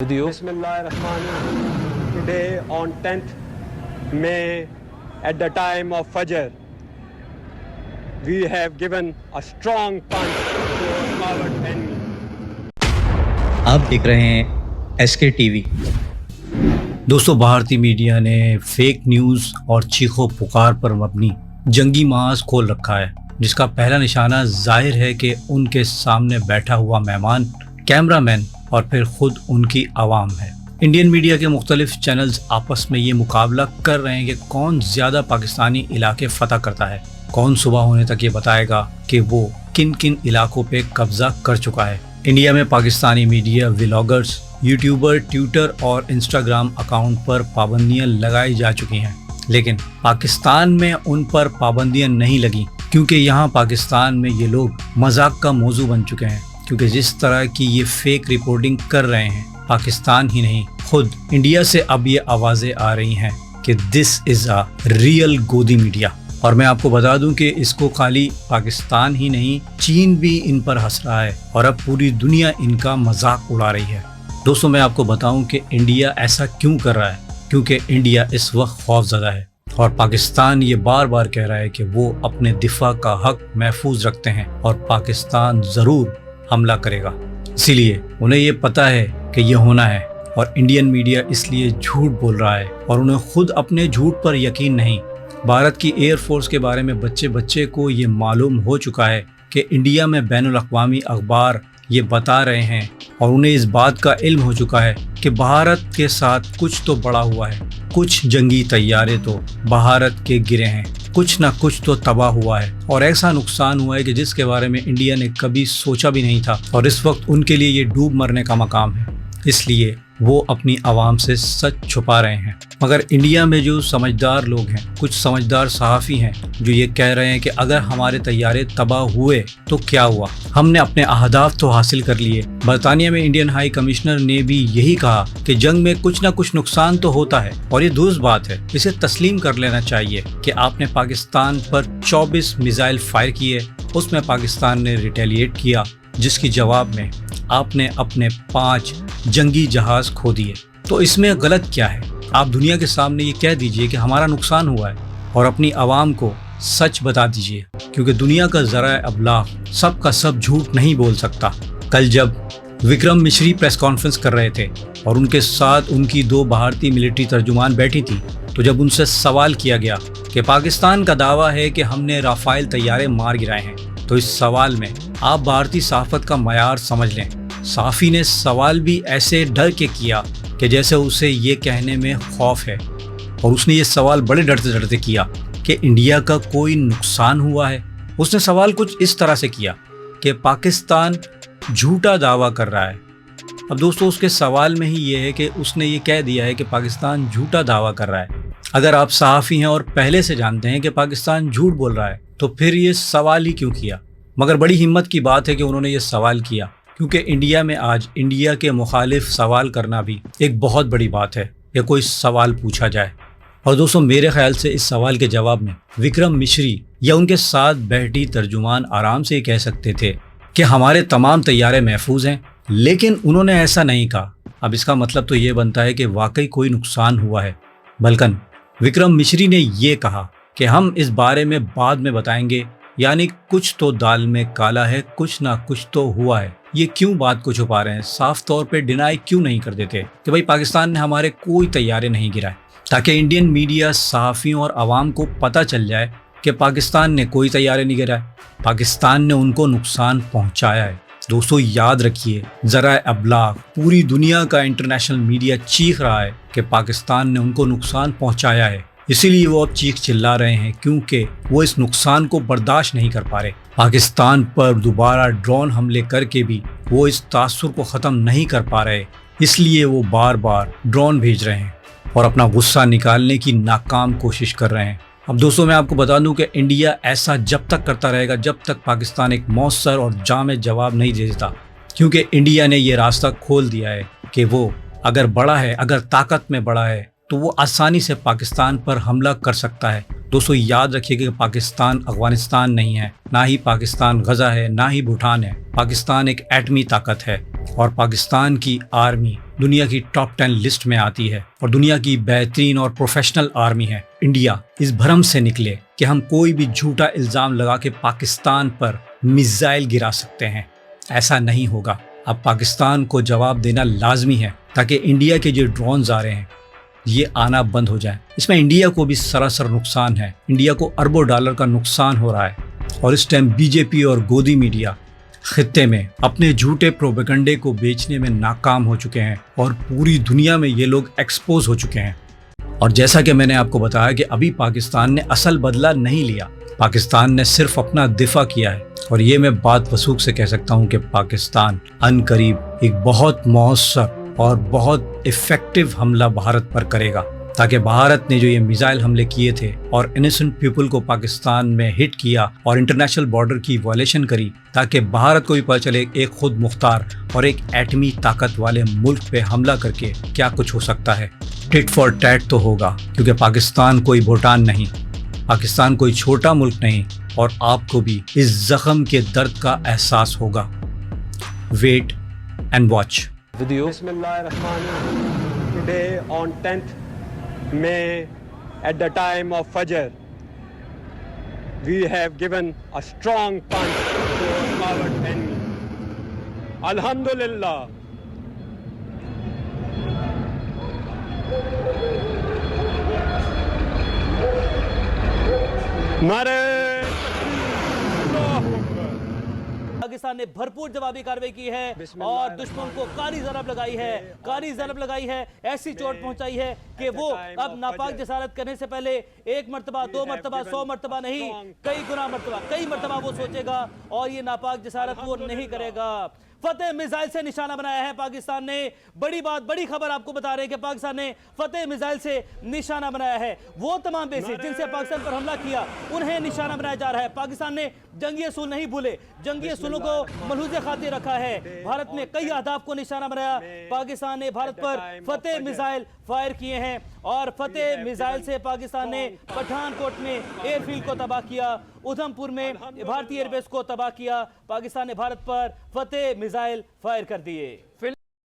Bismillahirrahmanirrahim. Today on 10th May at the time of Fajr, we have given a strong punch to our coward enemy. آپ دیکھ رہے ہیں S کے T V. دوستو، بھارتی media نے فیک نیوز اور چیخو پکار پر مبنی جنگی محاذ کھول رکھا ہے، جس کا پہلا نشانہ ظاہر ہے کہ ان کے سامنے بیٹھا ہوا مہمان، کیمرہ مین اور پھر خود ان کی عوام ہے۔ انڈین میڈیا کے مختلف چینلز آپس میں یہ مقابلہ کر رہے ہیں کہ کون زیادہ پاکستانی علاقے فتح کرتا ہے، کون صبح ہونے تک یہ بتائے گا کہ وہ کن کن علاقوں پہ قبضہ کر چکا ہے۔ انڈیا میں Pakistani media, vloggers, YouTuber, Twitter اور انسٹاگرام اکاؤنٹ پر پابندیاں لگائی جا چکی ہیں، لیکن پاکستان میں ان پر پابندیاں نہیں لگیں، کیونکہ یہاں پاکستان میں یہ لوگ مذاق کا موضوع بن چکے ہیں، کیونکہ جس طرح کی یہ فیک رپورٹنگ کر رہے ہیں، پاکستان ہی نہیں، خود انڈیا سے اب یہ آوازیں آ رہی ہیں کہ دس از اے ریئل گودی میڈیا۔ اور میں آپ کو بتا دوں کہ اس کو خالی پاکستان ہی نہیں، چین بھی ان پر ہنس رہا ہے اور اب پوری دنیا ان کا مذاق اڑا رہی ہے۔ دوستوں، میں آپ کو بتاؤں کہ انڈیا ایسا کیوں کر رہا ہے، کیونکہ انڈیا اس وقت خوف زدہ ہے اور پاکستان یہ بار بار کہہ رہا ہے کہ وہ اپنے دفاع کا حق محفوظ رکھتے ہیں اور پاکستان ضرور حملہ کرے گا۔ اسی لیے انہیں یہ پتہ ہے کہ یہ ہونا ہے، اور انڈین میڈیا اس لیے جھوٹ بول رہا ہے اور انہیں خود اپنے جھوٹ پر یقین نہیں۔ بھارت کی ایئر فورس کے بارے میں بچے کو یہ معلوم ہو چکا ہے کہ انڈیا میں بین الاقوامی اخبار یہ بتا رہے ہیں، اور انہیں اس بات کا علم ہو چکا ہے کہ بھارت کے ساتھ کچھ تو بڑا ہوا ہے، کچھ جنگی طیارے تو بھارت کے گرے ہیں، کچھ نہ کچھ تو تباہ ہوا ہے، اور ایسا نقصان ہوا ہے کہ جس کے بارے میں انڈیا نے کبھی سوچا بھی نہیں تھا، اور اس وقت ان کے لیے یہ ڈوب مرنے کا مقام ہے۔ اس لیے وہ اپنی عوام سے سچ چھپا رہے ہیں۔ مگر انڈیا میں جو سمجھدار لوگ ہیں، کچھ سمجھدار صحافی ہیں جو یہ کہہ رہے ہیں کہ اگر ہمارے طیارے تباہ ہوئے تو کیا ہوا، ہم نے اپنے اہداف تو حاصل کر لیے۔ برطانیہ میں انڈین ہائی کمشنر نے بھی یہی کہا کہ جنگ میں کچھ نہ کچھ نقصان تو ہوتا ہے، اور یہ درست بات ہے، اسے تسلیم کر لینا چاہیے کہ آپ نے پاکستان پر 24 میزائل فائر کیے، اس میں پاکستان نے ریٹیلیٹ کیا، جس کی جواب میں آپ نے اپنے 5 جنگی جہاز کھو دیے۔ تو اس میں غلط کیا ہے؟ آپ دنیا کے سامنے یہ کہہ دیجئے کہ ہمارا نقصان ہوا ہے، اور اپنی عوام کو سچ بتا دیجئے، کیونکہ دنیا کا ذرائع ابلاغ سب کا سب جھوٹ نہیں بول سکتا۔ کل جب وکرم مشری پریس کانفرنس کر رہے تھے اور ان کے ساتھ ان کی 2 بھارتی ملٹری ترجمان بیٹھی تھی، تو جب ان سے سوال کیا گیا کہ پاکستان کا دعویٰ ہے کہ ہم نے رافائل طیارے مار گرائے ہیں، تو اس سوال میں آپ بھارتی صحافت کا معیار سمجھ لیں۔ صحافی نے سوال بھی ایسے ڈر کے کیا کہ جیسے اسے یہ کہنے میں خوف ہے، اور اس نے یہ سوال بڑے ڈرتے کیا کہ انڈیا کا کوئی نقصان ہوا ہے۔ اس نے سوال کچھ اس طرح سے کیا کہ پاکستان جھوٹا دعویٰ کر رہا ہے۔ اب دوستو، اس کے سوال میں ہی یہ ہے کہ اس نے یہ کہہ دیا ہے کہ پاکستان جھوٹا دعویٰ کر رہا ہے۔ اگر آپ صحافی ہیں اور پہلے سے جانتے ہیں کہ پاکستان جھوٹ بول رہا ہے، تو پھر یہ سوال ہی کیوں کیا؟ مگر بڑی ہمت کی بات ہے کہ انہوں نے یہ سوال کیا، کیونکہ انڈیا میں آج انڈیا کے مخالف سوال کرنا بھی ایک بہت بڑی بات ہے، یا کوئی سوال پوچھا جائے۔ اور دوستو، میرے خیال سے اس سوال کے جواب میں وکرم مشری یا ان کے ساتھ بیٹھی ترجمان آرام سے یہ کہہ سکتے تھے کہ ہمارے تمام طیارے محفوظ ہیں، لیکن انہوں نے ایسا نہیں کہا۔ اب اس کا مطلب تو یہ بنتا ہے کہ واقعی کوئی نقصان ہوا ہے، بلکہ وکرم مشری نے یہ کہا کہ ہم اس بارے میں بعد میں بتائیں گے، یعنی کچھ تو دال میں کالا ہے، کچھ نہ کچھ تو ہوا ہے۔ یہ کیوں بات کو چھپا رہے ہیں؟ صاف طور پہ ڈینائی کیوں نہیں کر دیتے کہ بھائی پاکستان نے ہمارے کوئی طیارے نہیں گرائے، تاکہ انڈین میڈیا، صحافیوں اور عوام کو پتہ چل جائے کہ پاکستان نے کوئی طیارے نہیں گرائے، پاکستان نے ان کو نقصان پہنچایا ہے۔ دوستو، یاد رکھیے، ذرائع ابلاغ پوری دنیا کا انٹرنیشنل میڈیا چیخ رہا ہے کہ پاکستان نے ان کو نقصان پہنچایا ہے، اسی لیے وہ اب چیخ چلا رہے ہیں، کیونکہ وہ اس نقصان کو برداشت نہیں کر پا رہے۔ پاکستان پر دوبارہ ڈرون حملے کر کے بھی وہ اس تاثر کو ختم نہیں کر پا رہے، اس لیے وہ بار بار ڈرون بھیج رہے ہیں اور اپنا غصہ نکالنے کی ناکام کوشش کر رہے ہیں۔ اب دوستوں، میں آپ کو بتا دوں کہ انڈیا ایسا جب تک کرتا رہے گا جب تک پاکستان ایک مؤثر اور جامع جواب نہیں دے دیتا، کیونکہ انڈیا نے یہ راستہ کھول دیا ہے کہ وہ اگر بڑا ہے، اگر طاقت میں بڑا ہے، تو وہ آسانی سے پاکستان پر حملہ کر سکتا ہے۔ دوستو، یاد رکھیے کہ پاکستان افغانستان نہیں ہے، نہ ہی پاکستان غزہ ہے، نہ ہی بھوٹان ہے۔ پاکستان ایک ایٹمی طاقت ہے، اور پاکستان کی آرمی دنیا کی ٹاپ 10 لسٹ میں آتی ہے اور دنیا کی بہترین اور پروفیشنل آرمی ہے، انڈیا اس بھرم سے نکلے کہ ہم کوئی بھی جھوٹا الزام لگا کے پاکستان پر میزائل گرا سکتے ہیں، ایسا نہیں ہوگا۔ اب پاکستان کو جواب دینا لازمی ہے تاکہ انڈیا کے جو ڈرونز آ رہے ہیں یہ آنا بند ہو جائے۔ اس میں انڈیا کو بھی سراسر نقصان ہے، انڈیا کو اربوں ڈالر کا نقصان ہو رہا ہے، اور اس ٹائم بی جے پی اور گودی میڈیا خطے میں اپنے جھوٹے پروپیگنڈے کو بیچنے میں ناکام ہو چکے ہیں اور پوری دنیا میں یہ لوگ ایکسپوز ہو چکے ہیں۔ اور جیسا کہ میں نے آپ کو بتایا کہ ابھی پاکستان نے اصل بدلہ نہیں لیا، پاکستان نے صرف اپنا دفاع کیا ہے، اور یہ میں بات وثوق سے کہہ سکتا ہوں کہ پاکستان ان قریب ایک بہت مؤثر اور بہت افیکٹو حملہ بھارت پر کرے گا، تاکہ بھارت نے جو یہ میزائل حملے کیے تھے اور انیسنٹ پیپل کو پاکستان میں ہٹ کیا اور انٹرنیشنل بارڈر کی وائلیشن کری، تاکہ بھارت کو بھی پتہ چلے ایک خود مختار اور ایک ایٹمی طاقت والے ملک پہ حملہ کر کے کیا کچھ ہو سکتا ہے۔ ٹٹ فار ٹیٹ تو ہوگا، کیونکہ پاکستان کوئی بھوٹان نہیں، پاکستان کوئی چھوٹا ملک نہیں، اور آپ کو بھی اس زخم کے درد کا احساس ہوگا۔ Wait and watch. Bismillahirrahmanirrahim. Today on 10th May at the time of Fajr, we have given a strong punch to our coward enemy. Alhamdulillah. Nare Pakistan نے بھرپور جوابی کارروائی کی ہے اور دشمن کو کاری ضرب لگائی ہے، ایسی چوٹ پہنچائی ہے کہ وہ اب ناپاک جسارت کرنے سے پہلے ایک مرتبہ، دو مرتبہ، 100 مرتبہ نہیں، کئی مرتبہ وہ سوچے گا اور یہ ناپاک جسارت وہ نہیں کرے گا۔ فتح میزائل سے نشانہ بنایا ہے پاکستان نے، بڑی خبر آپ کو بتا رہے ہیں کہ پاکستان نے فتح میزائل سے نشانہ بنایا ہے۔ وہ تمام بیسز جن سے پاکستان پر حملہ کیا انہیں نشانہ بنایا جا رہا ہے۔ پاکستان نے جنگی اصول نہیں بھولے، جنگی اصولوں کو ملحوظ خاطر رکھا ہے۔ بھارت نے کئی اہداف کو نشانہ بنایا، پاکستان نے بھارت پر فتح میزائل فائر کیے ہیں، اور فتح میزائل سے پاکستان نے پٹھان کوٹ میں ایئر فیلڈ کو تباہ کیا، ادھم پور میں بھارتی ایئر بیس کو تباہ کیا۔ پاکستان نے بھارت پر فتح میزائل فائر کر دیے۔